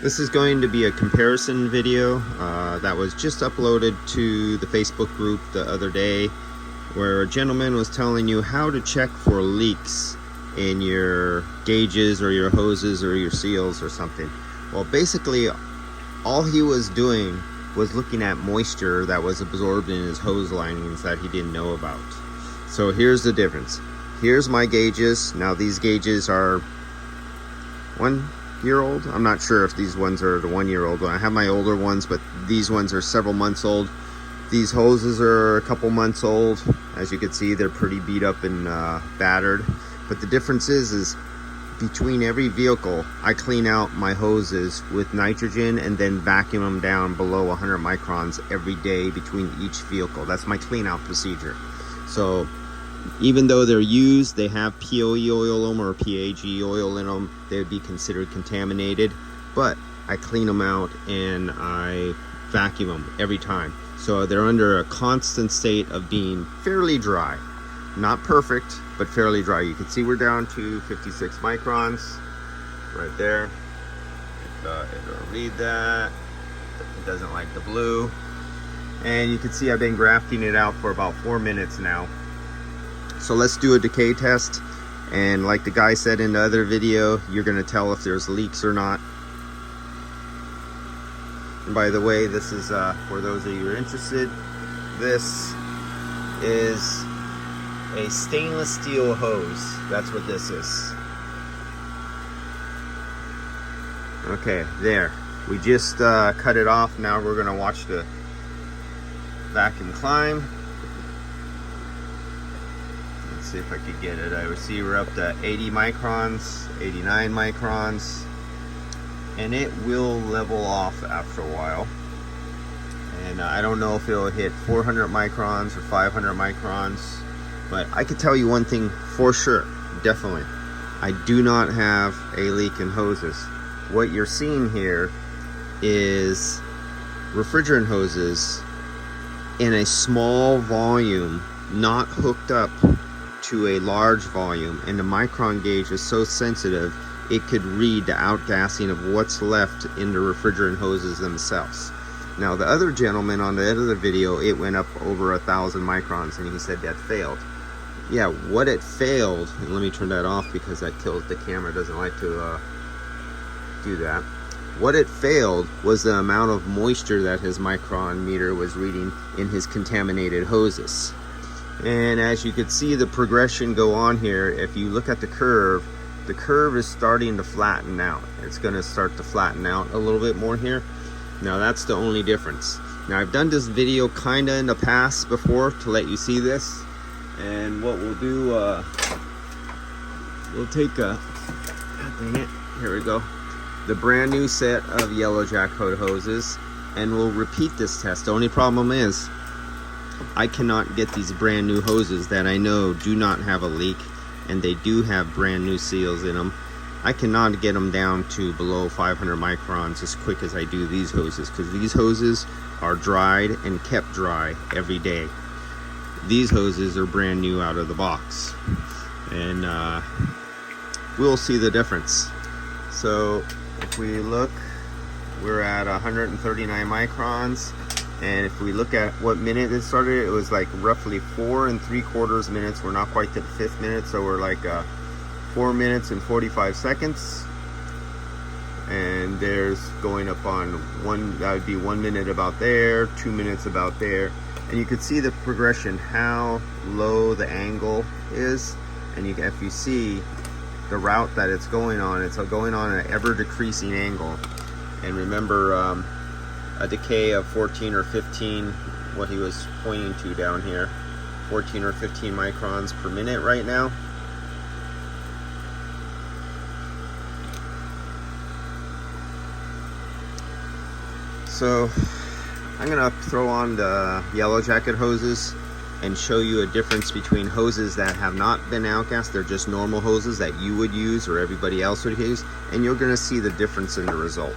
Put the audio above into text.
This is going to be a comparison video that was just uploaded to the Facebook group the other day, where a gentleman was telling you how to check for leaks in your gauges or your hoses or your seals or something. Well, basically all he was doing was looking at moisture that was absorbed in his hose linings that he didn't know about. So here's the difference. Here's my gauges. Now these gauges are 1 year old. I'm not sure if these ones are the 1 year old. I have my older ones, but these ones are several months old. These hoses are a couple months old. As you can see, they're pretty beat up and battered. But the difference is between every vehicle, I clean out my hoses with nitrogen and then vacuum them down below 100 microns every day between each vehicle. That's my clean out procedure. So even though they're used, they have POE oil in them or PAG oil in them, they would be considered contaminated, but I clean them out and I vacuum them every time. So they're under a constant state of being fairly dry. Not perfect, but fairly dry. You can see we're down to 56 microns right there. It'll read that. It doesn't like the blue. And you can see I've been grafting it out for about 4 minutes now. So let's do a decay test, and like the guy said in the other video, you're going to tell if there's leaks or not. And by the way, this is for those of you who are interested, this is a stainless steel hose. That's what this is. Okay, there. We just cut it off. Now we're going to watch the vacuum climb. See if I could get it. I would see we're up to 80 microns, 89 microns, and it will level off after a while. And I don't know if it'll hit 400 microns or 500 microns, but I could tell you one thing for sure, definitely. I do not have a leak in hoses. What you're seeing here is refrigerant hoses in a small volume, not hooked up to a large volume, and the micron gauge is so sensitive it could read the outgassing of what's left in the refrigerant hoses themselves. Now the other gentleman on the other video, it went up over 1,000 microns and he said that failed. Yeah, what it failed, and let me turn that off because that kills the camera, doesn't like to do that. What it failed was the amount of moisture that his micron meter was reading in his contaminated hoses. And as you can see the progression go on here, if you look at the curve is starting to flatten out. It's going to start to flatten out a little bit more here. Now that's the only difference. Now I've done this video kinda in the past before to let you see this. And what we'll do, we'll take a, God dang it, here we go, the brand new set of Yellow Jack hoses, and we'll repeat this test. The only problem is I cannot get these brand new hoses that I know do not have a leak, and they do have brand new seals in them. I cannot get them down to below 500 microns as quick as I do these hoses, because these hoses are dried and kept dry every day. These hoses are brand new out of the box, and we'll see the difference. So if we look, we're at 139 microns. And if we look at what minute it started, it was like roughly 4 3/4 minutes. We're not quite to the 5th minute, so we're like 4 minutes and 45 seconds. And there's going up on one, that would be 1 minute about there, 2 minutes about there. And you can see the progression, how low the angle is. And if you see the route that it's going on an ever decreasing angle. And remember, a decay of 14 or 15, what he was pointing to down here, 14 or 15 microns per minute right now. So I'm gonna throw on the Yellow Jacket hoses and show you a difference between hoses that have not been outgassed. They're just normal hoses that you would use or everybody else would use, and you're gonna see the difference in the result.